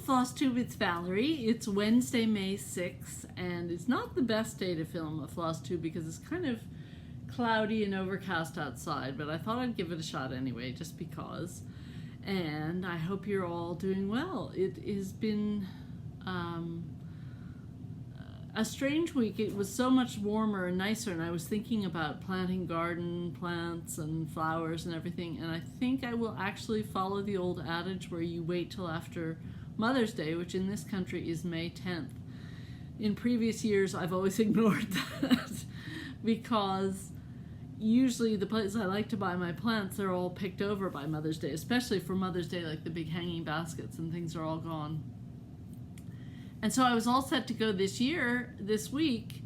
Flosstube, it's Valerie. It's Wednesday, May 6th, and it's not the best day to film a Flosstube because it's kind of cloudy and overcast outside, but I thought I'd give it a shot anyway, just because. And I hope you're all doing well. It has been a strange week. It was so much warmer and nicer, and I was thinking about planting garden plants and flowers and everything, and I think I will actually follow the old adage where you wait till after Mother's Day, which in this country is May 10th. In previous years, I've always ignored that because usually the places I like to buy my plants, they're all picked over by Mother's Day, especially for Mother's Day, like the big hanging baskets and things are all gone. And so I was all set to go this week,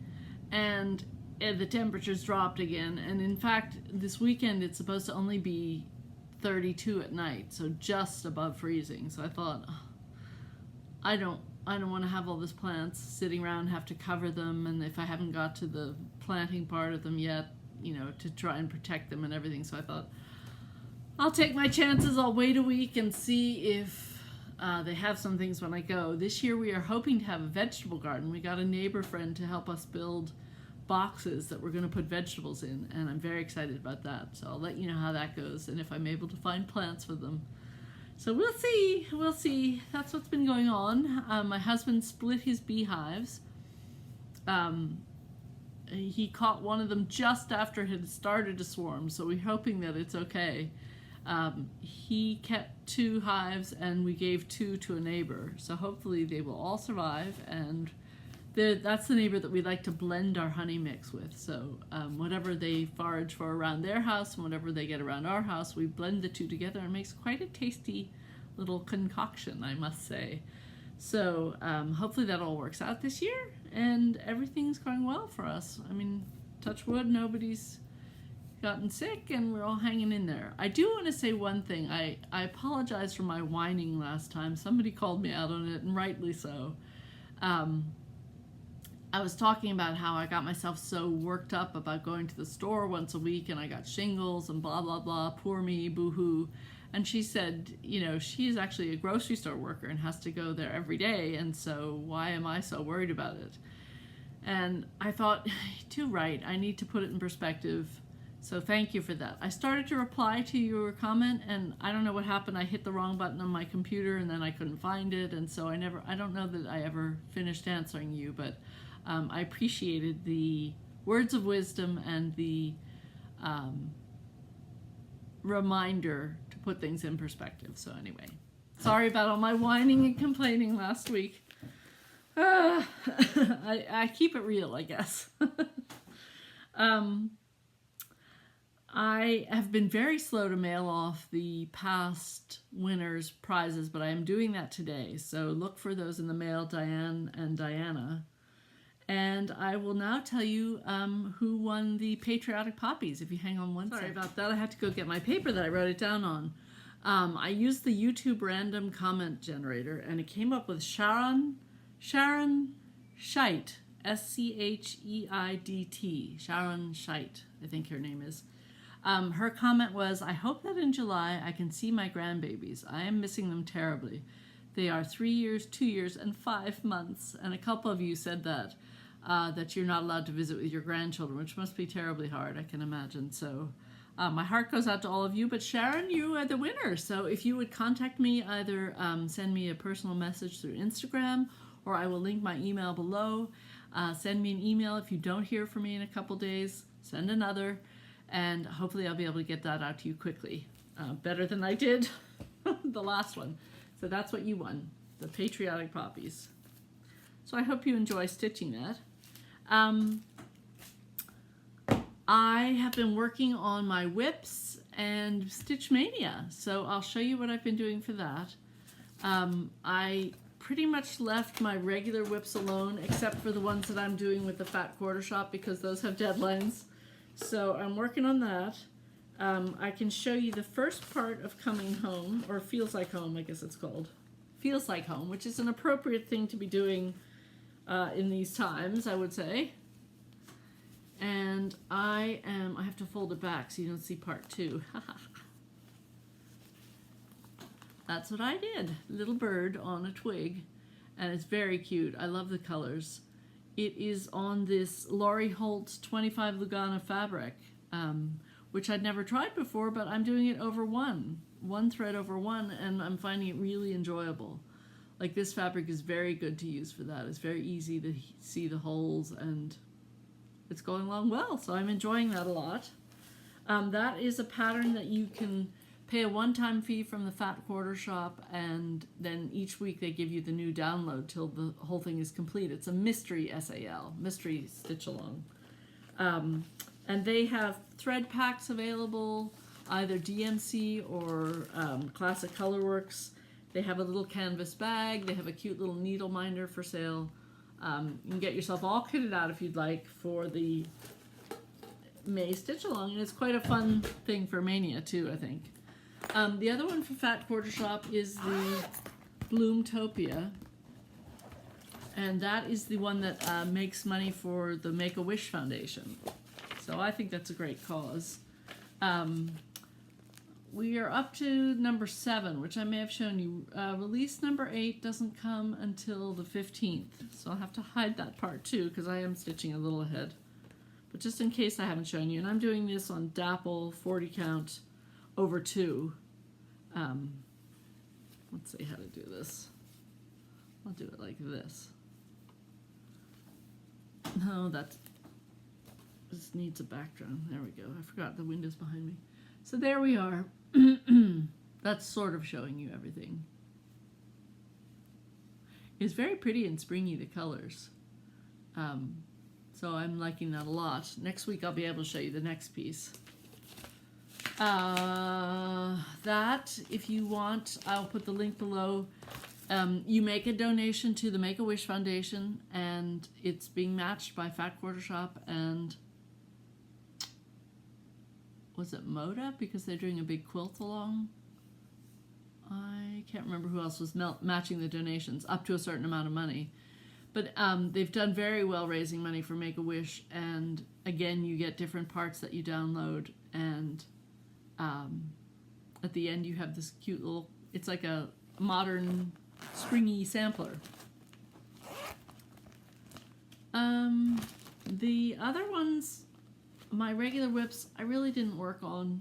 and the temperatures dropped again. And in fact, this weekend it's supposed to only be 32 at night, so just above freezing. So I thought, I don't want to have all these plants sitting around and have to cover them, and if I haven't got to the planting part of them yet, you know, to try and protect them and everything. So I thought, I'll take my chances. I'll wait a week and see if they have some things when I go. This year we are hoping to have a vegetable garden. We got a neighbor friend to help us build boxes that we're going to put vegetables in, and I'm very excited about that. So I'll let you know how that goes and if I'm able to find plants for them. So we'll see. That's what's been going on. My husband split his beehives. He caught one of them just after it had started to swarm, so we're hoping that it's okay. He kept 2 hives and we gave 2 to a neighbor, so hopefully they will all survive, and that's the neighbor that we like to blend our honey mix with. So whatever they forage for around their house and whatever they get around our house, we blend the 2 together, and it makes quite a tasty little concoction, I must say. So hopefully that all works out this year and everything's going well for us. I mean, touch wood, nobody's gotten sick and we're all hanging in there. I do want to say one thing. I apologize for my whining last time. Somebody called me out on it, and rightly so. I was talking about how I got myself so worked up about going to the store once a week and I got shingles and blah, blah, blah, poor me, boo-hoo. And she said, you know, she is actually a grocery store worker and has to go there every day, and so why am I so worried about it? And I thought, too right, I need to put it in perspective. So thank you for that. I started to reply to your comment, and I don't know what happened. I hit the wrong button on my computer and then I couldn't find it, and so I don't know that I ever finished answering you, but I appreciated the words of wisdom and the reminder to put things in perspective. So anyway, sorry about all my whining and complaining last week. I keep it real, I guess. I have been very slow to mail off the past winners' prizes, but I am doing that today. So look for those in the mail, Diane and Diana. And I will now tell you who won the Patriotic Poppies, if you hang on one second. Sorry about that. I had to go get my paper that I wrote it down on. I used the YouTube random comment generator, and it came up with Sharon Scheidt, S-C-H-E-I-D-T, Sharon Scheidt, I think her name is. Her comment was, I hope that in July I can see my grandbabies. I am missing them terribly. They are 3 years, 2 years, and 5 months. And a couple of you said that you're not allowed to visit with your grandchildren, which must be terribly hard, I can imagine. So my heart goes out to all of you, but Sharon, you are the winner. So if you would contact me, either send me a personal message through Instagram, or I will link my email below. Send me an email if you don't hear from me in a couple days. Send another, and hopefully I'll be able to get that out to you quickly. Better than I did the last one. So that's what you won, the Patriotic Poppies. So I hope you enjoy stitching that. I have been working on my whips and Stitch Mania, so I'll show you what I've been doing for that. I pretty much left my regular whips alone, except for the ones that I'm doing with the Fat Quarter Shop, because those have deadlines. So I'm working on that. I can show you the first part of Coming Home, or Feels Like Home, I guess it's called. Feels Like Home, which is an appropriate thing to be doing in these times, I would say. And I have to fold it back so you don't see part 2. that's what I did. Little bird on a twig, and it's very cute. I love the colors. It is on this Laurie Holt's 25 Lugana fabric, which I'd never tried before, but I'm doing it over one thread over one, and I'm finding it really enjoyable. Like, this fabric is very good to use for that. It's very easy to see the holes, and it's going along well, so I'm enjoying that a lot. That is a pattern that you can pay a one-time fee from the Fat Quarter Shop, and then each week they give you the new download till the whole thing is complete. It's a mystery SAL, mystery stitch along. And they have thread packs available, either DMC or Classic Colorworks. They have a little canvas bag. They have a cute little needle minder for sale. You can get yourself all kitted out if you'd like for the May stitch along, and it's quite a fun thing for MAYnia too, I think. The other one from Fat Quarter Shop is the Bloomtopia, and that is the one that makes money for the Make-A-Wish Foundation. So I think that's a great cause. We are up to number 7, which I may have shown you. Release number 8 doesn't come until the 15th, so I'll have to hide that part too, because I am stitching a little ahead. But just in case I haven't shown you, and I'm doing this on Dapple 40 count over 2. Let's see how to do this. I'll do it like this. No, this needs a background. There we go. I forgot the window's behind me. So there we are. That's sort of showing you everything. It's very pretty and springy, the colors. So I'm liking that a lot. Next week I'll be able to show you the next piece. That, if you want, I'll put the link below. You make a donation to the Make-A-Wish Foundation, and it's being matched by Fat Quarter Shop and, was it Moda? Because they're doing a big quilt along. I can't remember who else was matching the donations up to a certain amount of money. But they've done very well raising money for Make-A-Wish, and again, you get different parts that you download, and at the end you have this cute little, it's like a modern springy sampler. The other ones, my regular whips, I really didn't work on.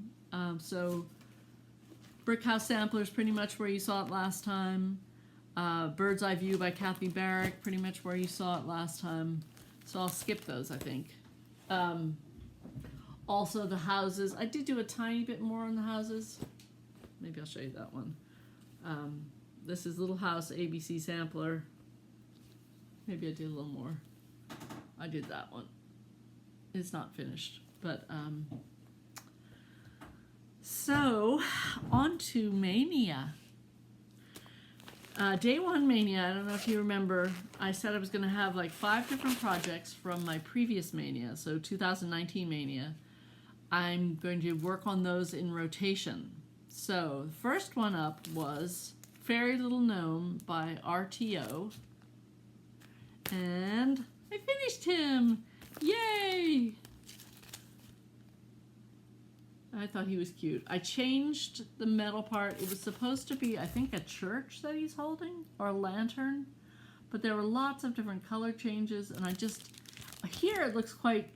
So Brick House Sampler is pretty much where you saw it last time. Bird's Eye View by Kathy Barrick, pretty much where you saw it last time. So I'll skip those, I think. Also the houses. I did do a tiny bit more on the houses. Maybe I'll show you that one. This is Little House ABC Sampler. Maybe I did a little more. I did that one. It's not finished, but so on to MAYnia. Day 1 MAYnia, I don't know if you remember, I said I was going to have like 5 different projects from my previous MAYnia, so 2019 MAYnia. I'm going to work on those in rotation. So the first one up was Fairy Little Gnome by RTO, and I finished him! Yay! I thought he was cute. I changed the metal part. It was supposed to be, I think, a church that he's holding, or a lantern, but there were lots of different color changes, and here it looks quite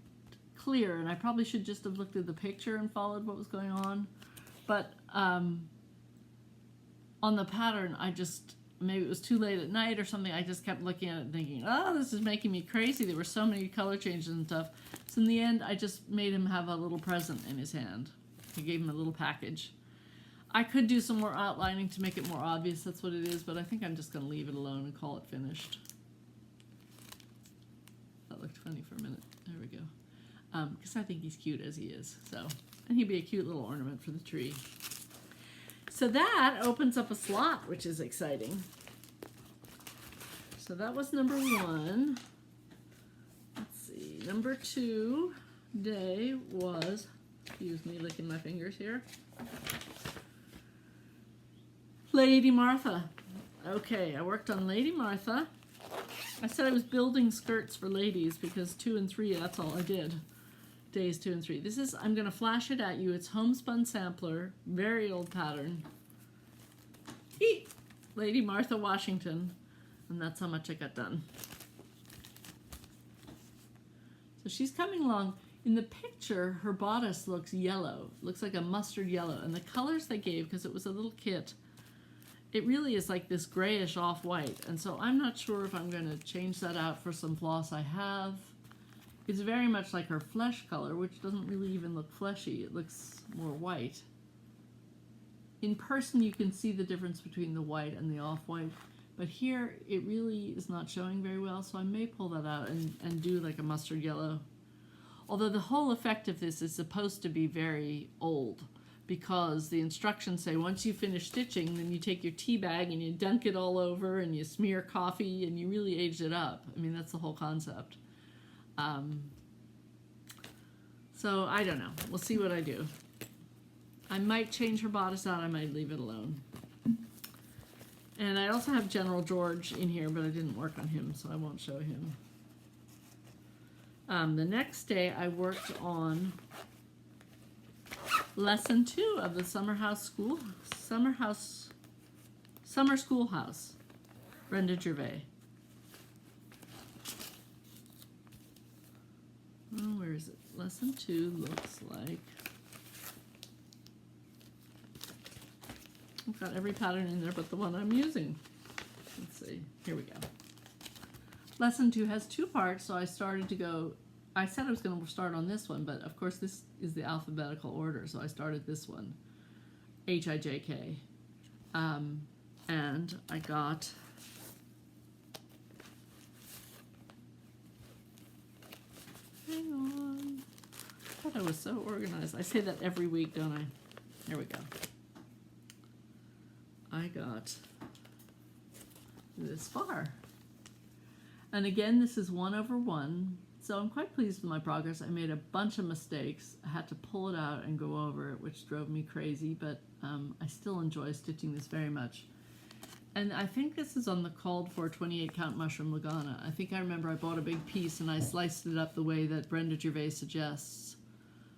clear, and I probably should just have looked at the picture and followed what was going on, but on the pattern, maybe it was too late at night or something, I just kept looking at it and thinking, oh, this is making me crazy. There were so many color changes and stuff. So in the end, I just made him have a little present in his hand. I gave him a little package. I could do some more outlining to make it more obvious that's what it is, but I think I'm just going to leave it alone and call it finished. That looked funny for a minute. There we go. Because I think he's cute as he is. So, and he'd be a cute little ornament for the tree. So that opens up a slot, which is exciting. So that was number 1. Let's see, number 2 day was, excuse me, licking my fingers here, Lady Martha. Okay, I worked on Lady Martha. I said I was building skirts for ladies because 2 and 3, that's all I did. Days 2 and 3. This is, I'm going to flash it at you. It's Homespun Sampler, very old pattern. Eat! Lady Martha Washington. And that's how much I got done. So she's coming along. In the picture, her bodice looks yellow. Looks like a mustard yellow. And the colors they gave, because it was a little kit, it really is like this grayish off-white. And so I'm not sure if I'm going to change that out for some floss I have. It's very much like her flesh color, which doesn't really even look fleshy. It looks more white. In person, you can see the difference between the white and the off-white. But here, it really is not showing very well, so I may pull that out and do like a mustard yellow. Although the whole effect of this is supposed to be very old, because the instructions say once you finish stitching, then you take your tea bag and you dunk it all over and you smear coffee and you really aged it up. I mean, that's the whole concept. So I don't know. We'll see what I do. I might change her bodice out. I might leave it alone. And I also have General George in here, but I didn't work on him, so I won't show him. The next day I worked on lesson 2 of the summer schoolhouse, Brenda Gervais. Oh, where is it? Lesson 2 looks like, I've got every pattern in there but the one I'm using. Let's see, here we go. Lesson 2 has 2 parts, so I started to go, I said I was going to start on this one, but of course this is the alphabetical order, so I started this one, H-I-J-K. And I got hang on. I thought I was so organized. I say that every week, don't I? There we go. I got this far. And again, this is 1/1. So I'm quite pleased with my progress. I made a bunch of mistakes. I had to pull it out and go over it, which drove me crazy, but I still enjoy stitching this very much. And I think this is on the called for 28 count mushroom Lagana. I think I remember I bought a big piece and I sliced it up the way that Brenda Gervais suggests.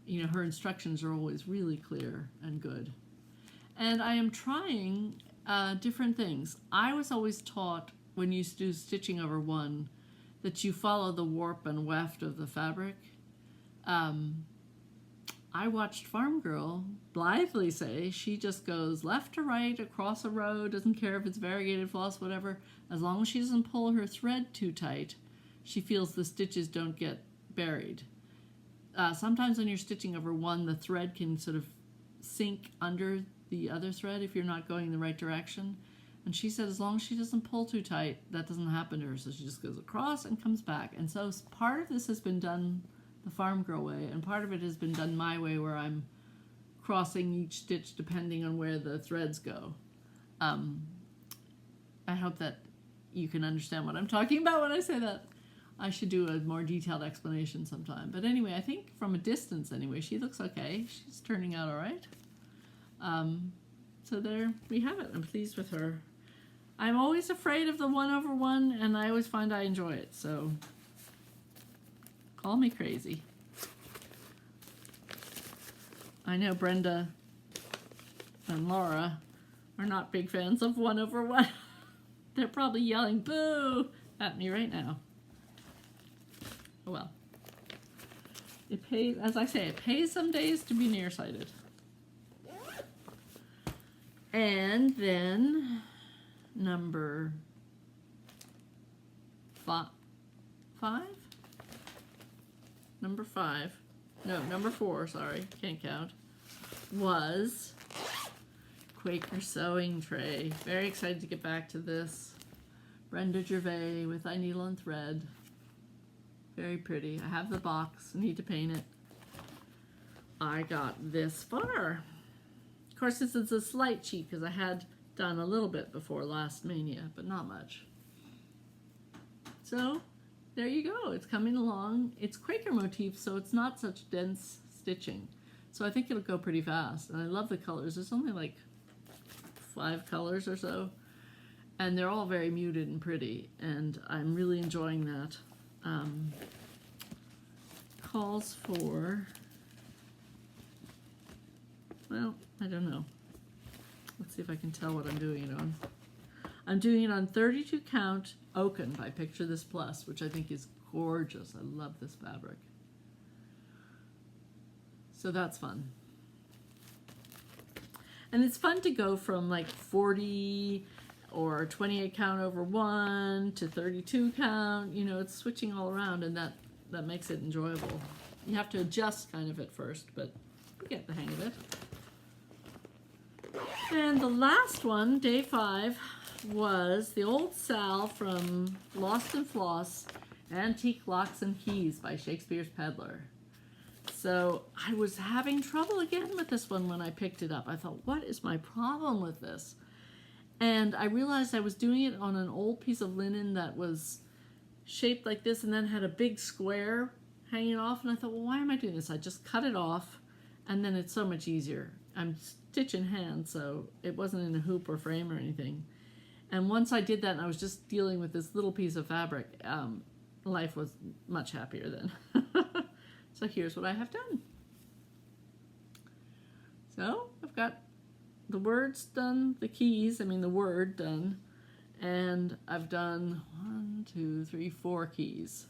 You know, her instructions are always really clear and good. And I am trying different things. I was always taught when you do stitching over one that you follow the warp and weft of the fabric. I watched Farm Girl blithely say she just goes left to right across a row, doesn't care if it's variegated floss, whatever. As long as she doesn't pull her thread too tight, she feels the stitches don't get buried. Sometimes when you're stitching over one, the thread can sort of sink under the other thread if you're not going the right direction. And she said as long as she doesn't pull too tight, that doesn't happen to her. So she just goes across and comes back. And so part of this has been done the Farm Girl way, and part of it has been done my way, where I'm crossing each stitch depending on where the threads go. I hope that you can understand what I'm talking about when I say that. I should do a more detailed explanation sometime. But anyway, I think from a distance anyway, she looks okay. She's turning out all right. So there we have it. I'm pleased with her. I'm always afraid of the 1/1, and I always find I enjoy it, so call me crazy. I know Brenda and Laura are not big fans of 1/1. They're probably yelling boo at me right now. Oh well. It pays, as I say, it pays some days to be nearsighted. And then number 5? Number 5. No, number 4, sorry, can't count. Was Quaker Sewing Tray. Very excited to get back to this. Brenda Gervais with I Needle and Thread. Very pretty. I have the box, need to paint it. I got this far. Of course, this is a slight cheat because I had done a little bit before last Mania, but not much. So there you go. It's coming along. It's Quaker motif, so it's not such dense stitching. So I think it'll go pretty fast. And I love the colors. There's only like 5 colors or so. And they're all very muted and pretty. And I'm really enjoying that. Calls for, well, I don't know. Let's see if I can tell what I'm doing it on. I'm doing it on 32 count Oaken by Picture This Plus, which I think is gorgeous. I love this fabric. So that's fun. And it's fun to go from like 40 or 28 count over 1 to 32 count. You know, it's switching all around, and that makes it enjoyable. You have to adjust kind of at first, but you get the hang of it. And the last one, day 5, was the old Sal from Lost and Floss, Antique Locks and Keys by Shakespeare's Peddler. So I was having trouble again with this one when I picked it up. I thought, what is my problem with this? And I realized I was doing it on an old piece of linen that was shaped like this and then had a big square hanging off. And I thought, well, why am I doing this? I just cut it off, and then it's so much easier. I'm stitch in hand, so it wasn't in a hoop or frame or anything. And once I did that and I was just dealing with this little piece of fabric, life was much happier then. So here's what I have done. So I've got the words done, the keys, the word done, and I've done 1, 2, 3, 4 keys.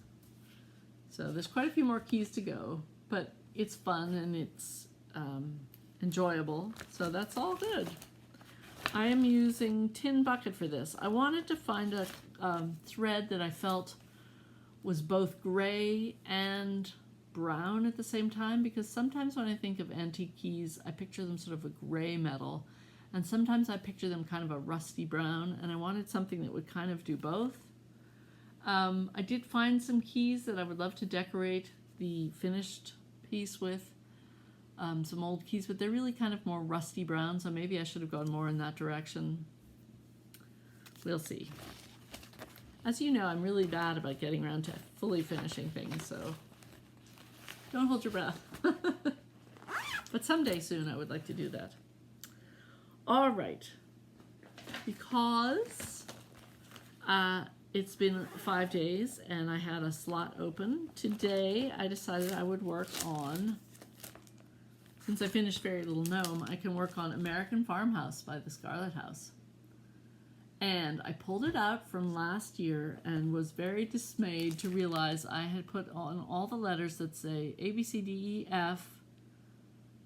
So there's quite a few more keys to go, but it's fun and it's enjoyable, so that's all good. I am using Tin Bucket for this. I wanted to find a thread that I felt was both gray and brown at the same time, because sometimes when I think of antique keys, I picture them sort of a gray metal, and sometimes I picture them kind of a rusty brown, and I wanted something that would kind of do both. I did find some keys that I would love to decorate the finished piece with, some old keys, but they're really kind of more rusty brown, so maybe I should have gone more in that direction. We'll see. As you know, I'm really bad about getting around to fully finishing things, so don't hold your breath. But someday soon I would like to do that. All right. Because it's been 5 days and I had a slot open, today I decided I would work on, since I finished Very Little Gnome, I can work on American Farmhouse by the Scarlet House. And I pulled it out from last year and was very dismayed to realize I had put on all the letters that say A, B, C, D, E, F,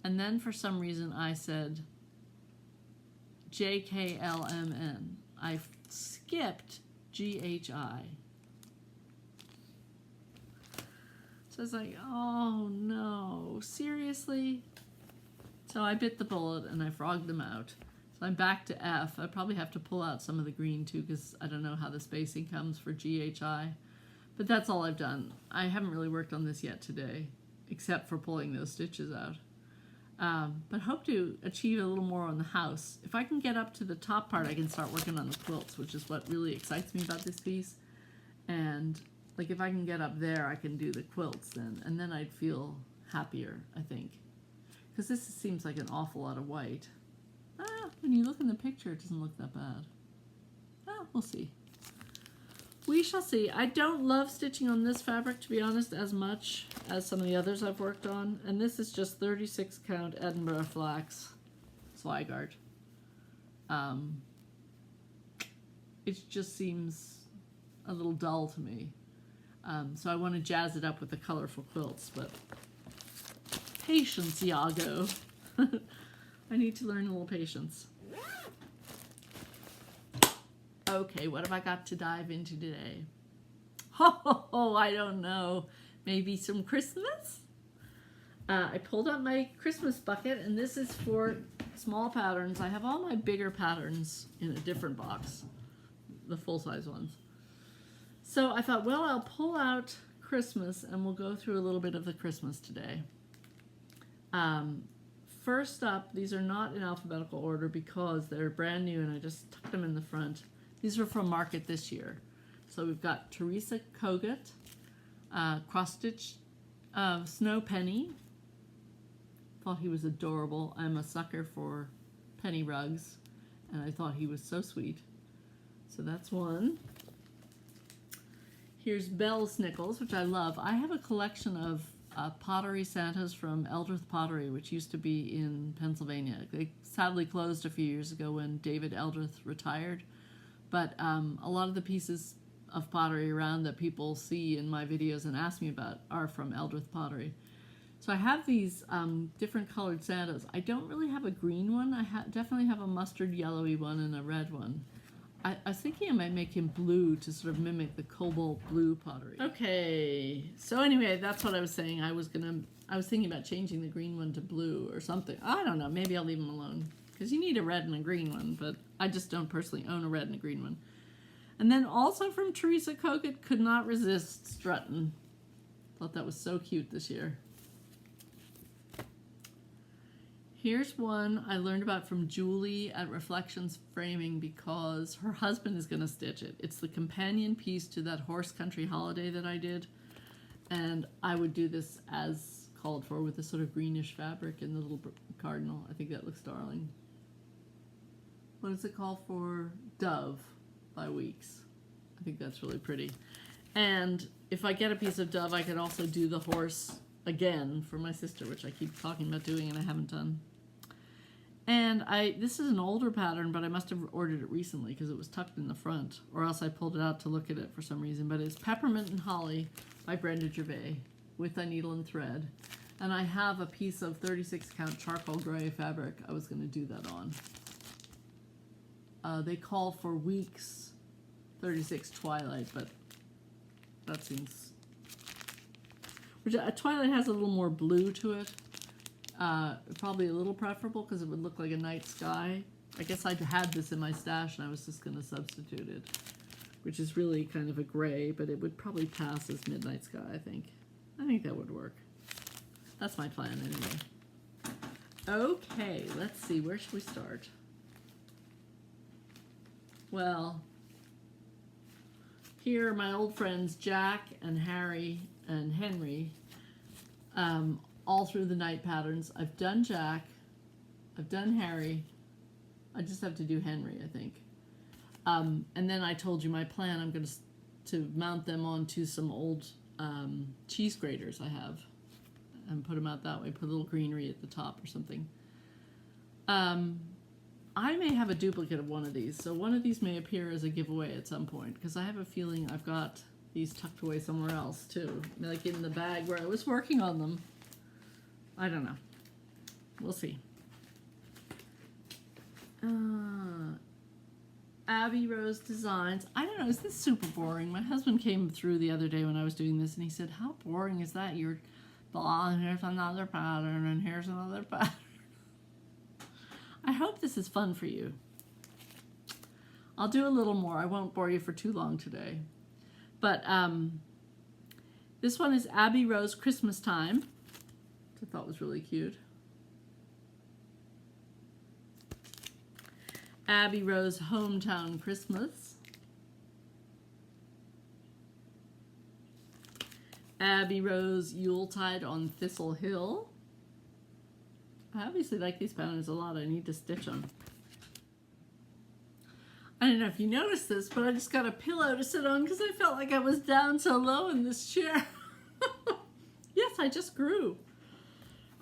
and then for some reason I said J, K, L, M, N. I skipped G, H, I. So I was like, oh no, seriously? So I bit the bullet and I frogged them out. So I'm back to F. I probably have to pull out some of the green too, because I don't know how the spacing comes for GHI. But that's all I've done. I haven't really worked on this yet today, except for pulling those stitches out. But hope to achieve a little more on the house. If I can get up to the top part, I can start working on the quilts, which is what really excites me about this piece. And like if I can get up there, I can do the quilts then, and then I'd feel happier, I think. Because this seems like an awful lot of white. When you look in the picture, it doesn't look that bad. We'll see. We shall see. I don't love stitching on this fabric, to be honest, as much as some of the others I've worked on. And this is just 36 count Edinburgh Flax Zweigart. It just seems a little dull to me. So I want to jazz it up with the colorful quilts, but patience, Iago. I need to learn a little patience. Okay, what have I got to dive into today? Oh, I don't know. Maybe some Christmas? I pulled out my Christmas bucket, and this is for small patterns. I have all my bigger patterns in a different box, the full-size ones. So I thought, well, I'll pull out Christmas, and we'll go through a little bit of the Christmas today. First up, these are not in alphabetical order because they're brand new and I just tucked them in the front. These are from Market this year. So we've got Teresa Kogut, cross-stitch Snow Penny. Thought he was adorable. I'm a sucker for penny rugs, and I thought he was so sweet. So that's one. Here's Belle Snickles, which I love. I have a collection of pottery Santas from Eldredge Pottery, which used to be in Pennsylvania. They sadly closed a few years ago when David Eldredge retired. But a lot of the pieces of pottery around that people see in my videos and ask me about are from Eldredge Pottery. So I have these different colored Santas. I don't really have a green one. I definitely have a mustard yellowy one and a red one. I was thinking I might make him blue to sort of mimic the cobalt blue pottery. Okay, so anyway, that's what I was saying. I was thinking about changing the green one to blue or something. I don't know, maybe I'll leave him alone. Because you need a red and a green one, but I just don't personally own a red and a green one. And then also from Teresa Kogut, could not resist strutting. Thought that was so cute this year. Here's one I learned about from Julie at Reflections Framing because her husband is going to stitch it. It's the companion piece to that horse country holiday that I did. And I would do this as called for with this sort of greenish fabric and the little cardinal. I think that looks darling. What is it called for? Dove by Weeks. I think that's really pretty. And if I get a piece of dove, I can also do the horse again for my sister, which I keep talking about doing and I haven't done. And this is an older pattern, but I must have ordered it recently because it was tucked in the front, or else I pulled it out to look at it for some reason. But it's Peppermint and Holly by Brenda Gervais with a needle and thread. And I have a piece of 36 count charcoal gray fabric I was going to do that on. They call for Weeks 36 Twilight, but that seems... Twilight has a little more blue to it. Probably a little preferable because it would look like a night sky. I guess I had this in my stash and I was just going to substitute it, which is really kind of a gray, but it would probably pass as midnight sky, I think. I think that would work. That's my plan anyway. Okay, let's see. Where should we start? Well, here are my old friends Jack and Harry and Henry, all through the night patterns. I've done Jack, I've done Harry, I just have to do Henry, I think. And then I told you my plan. I'm going to mount them onto some old cheese graters I have and put them out that way, put a little greenery at the top or something. I may have a duplicate of one of these, so one of these may appear as a giveaway at some point, because I have a feeling I've got these tucked away somewhere else too, like in the bag where I was working on them. I don't know. We'll see. Abby Rose Designs. I don't know, is this super boring? My husband came through the other day when I was doing this and he said, how boring is that? You're blah, and here's another pattern, and here's another pattern. I hope this is fun for you. I'll do a little more. I won't bore you for too long today. But this one is Abby Rose Christmas Time, which I thought was really cute. Abby Rose Hometown Christmas. Abby Rose Yuletide on Thistle Hill. I obviously like these patterns a lot. I need to stitch them. I don't know if you noticed this, but I just got a pillow to sit on because I felt like I was down so low in this chair. Yes, I just grew.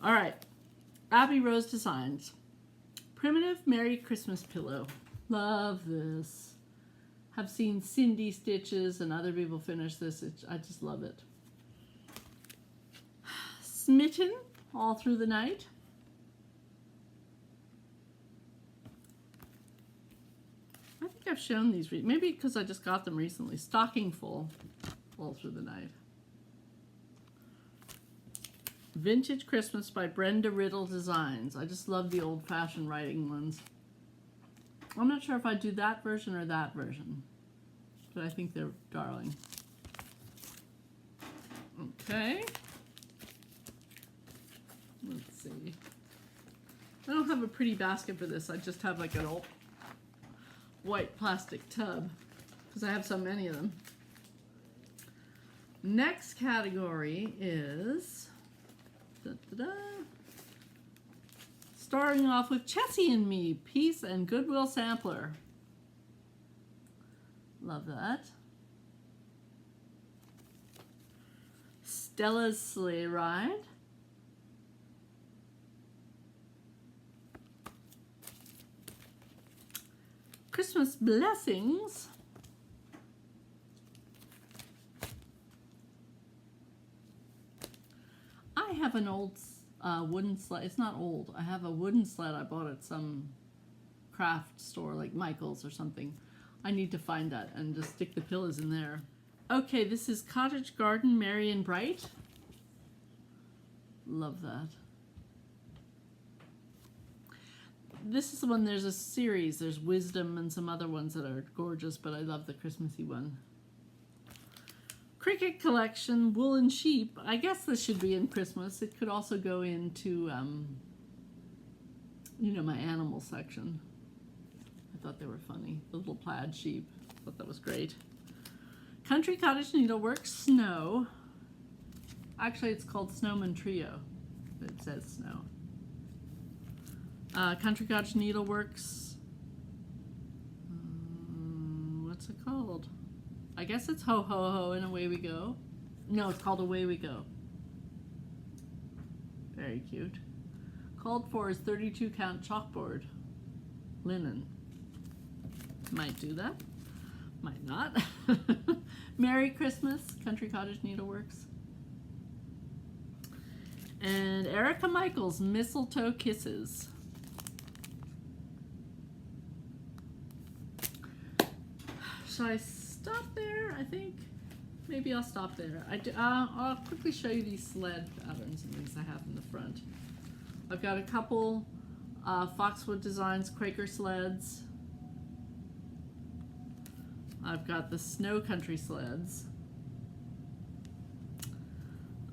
All right. Abby Rose Designs. Primitive Merry Christmas Pillow. Love this. Have seen Cindy stitches and other people finish this. I just love it. Smitten All Through the Night. I think I've shown these, maybe because I just got them recently. Stocking Full, All Through the Night. Vintage Christmas by Brenda Riddle Designs. I just love the old-fashioned writing ones. I'm not sure if I'd do that version or that version, but I think they're darling. Okay. Let's see. I don't have a pretty basket for this. I just have like an old white plastic tub because I have so many of them. Next category is starting off with Chessie and Me, Peace and Goodwill Sampler. Love that. Stella's Sleigh Ride. Christmas Blessings. I have an old wooden sled. It's not old. I have a wooden sled I bought at some craft store like Michael's or something. I need to find that and just stick the pillows in there. Okay, this is Cottage Garden Merry and Bright. Love that. This is the one, there's a series. There's Wisdom and some other ones that are gorgeous, but I love the Christmassy one. Cricket Collection, Wool and Sheep. I guess this should be in Christmas. It could also go into, you know, my animal section. I thought they were funny. The little plaid sheep. I thought that was great. Country Cottage Needlework, Snow. Actually, it's called Snowman Trio. It says Snow. Country Cottage Needleworks. What's it called? I guess it's Ho Ho Ho and Away We Go. No, it's called Away We Go. Very cute. Called for is 32 count chalkboard. Linen. Might do that. Might not. Merry Christmas, Country Cottage Needleworks. And Erica Michaels, Mistletoe Kisses. Should I stop there? I think maybe I'll stop there. I'll quickly show you these sled patterns and things I have in the front. I've got a couple Foxwood Designs Quaker sleds. I've got the Snow Country sleds.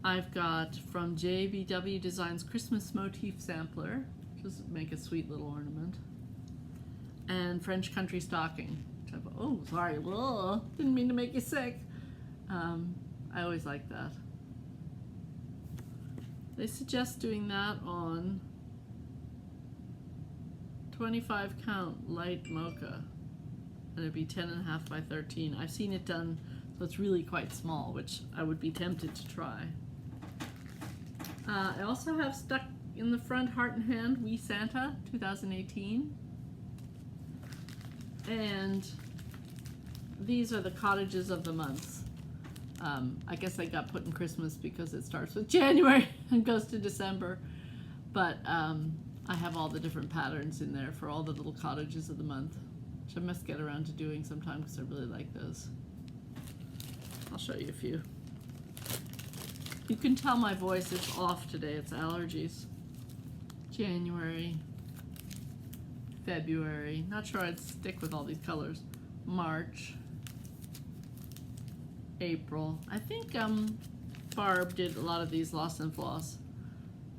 I've got from JBW Designs Christmas Motif Sampler, just make a sweet little ornament. And French Country Stocking. Oh, sorry. Whoa, didn't mean to make you sick. I always like that. They suggest doing that on 25 count light mocha. And it'd be 10.5 by 13. I've seen it done, so it's really quite small, which I would be tempted to try. I also have stuck in the front Heart and Hand Wee Santa 2018. And these are the cottages of the months. I guess I got put in Christmas because it starts with January and goes to December. But I have all the different patterns in there for all the little cottages of the month, which I must get around to doing sometime because I really like those. I'll show you a few. You can tell my voice is off today. It's allergies. January, February. Not sure I'd stick with all these colors. March, April. I think Barb did a lot of these, Lost and Floss.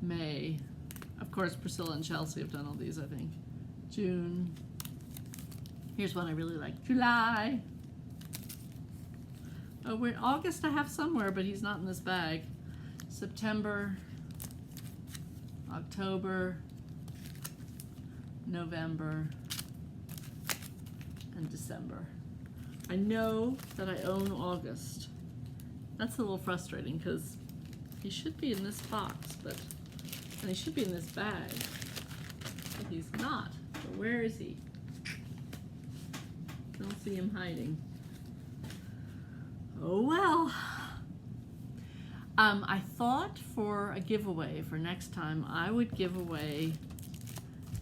May. Of course, Priscilla and Chelsea have done all these, I think. June. Here's one I really like. July. Oh, we're August I have somewhere, but he's not in this bag. September. October. November. And December. I know that I own August. That's a little frustrating because he should be in this box, and he should be in this bag, but he's not. So where is he? Don't see him hiding. Oh well. I thought for a giveaway for next time I would give away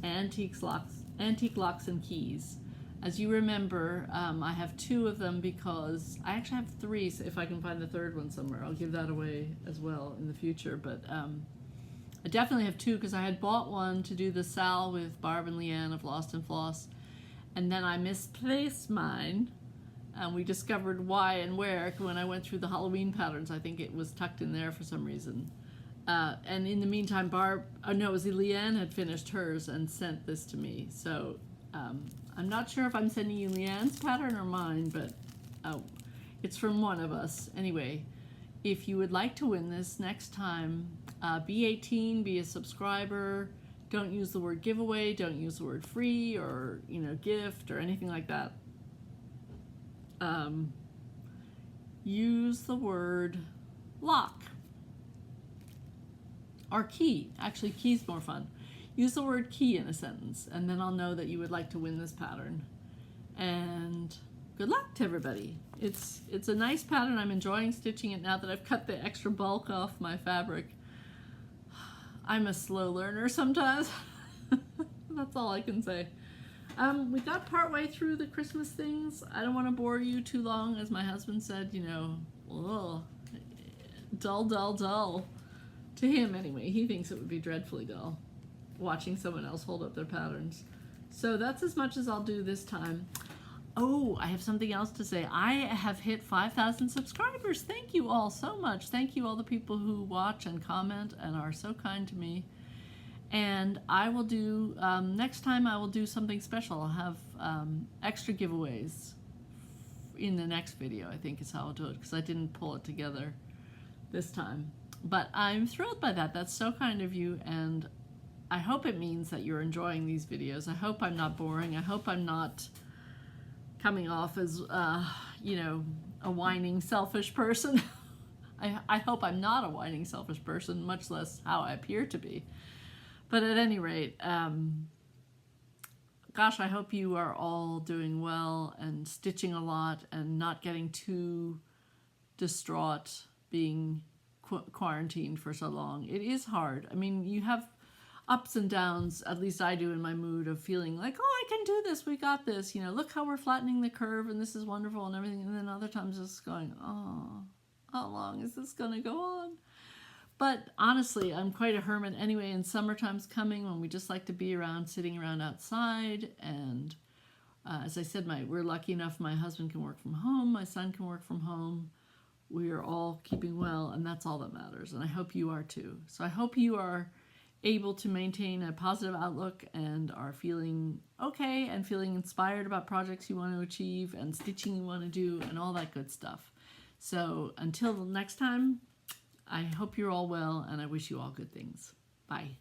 antique locks and keys. As you remember, I have 2 of them because I actually have 3, so if I can find the 3rd one somewhere, I'll give that away as well in the future. But I definitely have 2 because I had bought one to do the Sal with Barb and Leanne of Lost and Floss, and then I misplaced mine, and we discovered why and where when I went through the Halloween patterns. I think it was tucked in there for some reason. And in the meantime, Leanne had finished hers and sent this to me. So I'm not sure if I'm sending you Leanne's pattern or mine, but it's from one of us. Anyway, if you would like to win this next time, be 18, be a subscriber. Don't use the word giveaway. Don't use the word free or gift or anything like that. Use the word lock. or key. Actually, key's more fun. Use the word key in a sentence, and then I'll know that you would like to win this pattern. And good luck to everybody. It's a nice pattern. I'm enjoying stitching it now that I've cut the extra bulk off my fabric. I'm a slow learner sometimes. That's all I can say. We got partway through the Christmas things. I don't want to bore you too long. As my husband said, you know, ugh, dull, dull, dull. To him, anyway. He thinks it would be dreadfully dull watching someone else hold up their patterns. So that's as much as I'll do this time. Oh, I have something else to say. I have hit 5,000 subscribers. Thank you all so much. Thank you all the people who watch and comment and are so kind to me. And I will do, next time I will do something special. I'll have extra giveaways in the next video, I think is how I'll do it, because I didn't pull it together this time. But I'm thrilled by that. That's so kind of you, and I hope it means that you're enjoying these videos. I hope I'm not boring. I hope I'm not coming off as, you know, a whining, selfish person. I hope I'm not a whining, selfish person, much less how I appear to be. But at any rate, gosh, I hope you are all doing well and stitching a lot and not getting too distraught being quarantined for so long. It is hard. I mean, you have ups and downs, at least I do in my mood of feeling like, oh, I can do this, we got this, you know, look how we're flattening the curve and this is wonderful and everything. And then other times just going, oh, how long is this going to go on? But honestly, I'm quite a hermit anyway, and summertime's coming when we just like to be around, sitting around outside. And as I said, we're lucky enough my husband can work from home, my son can work from home. We are all keeping well, and that's all that matters. And I hope you are too. So I hope you are able to maintain a positive outlook and are feeling okay and feeling inspired about projects you want to achieve and stitching you want to do and all that good stuff. So until next time, I hope you're all well, and I wish you all good things. Bye.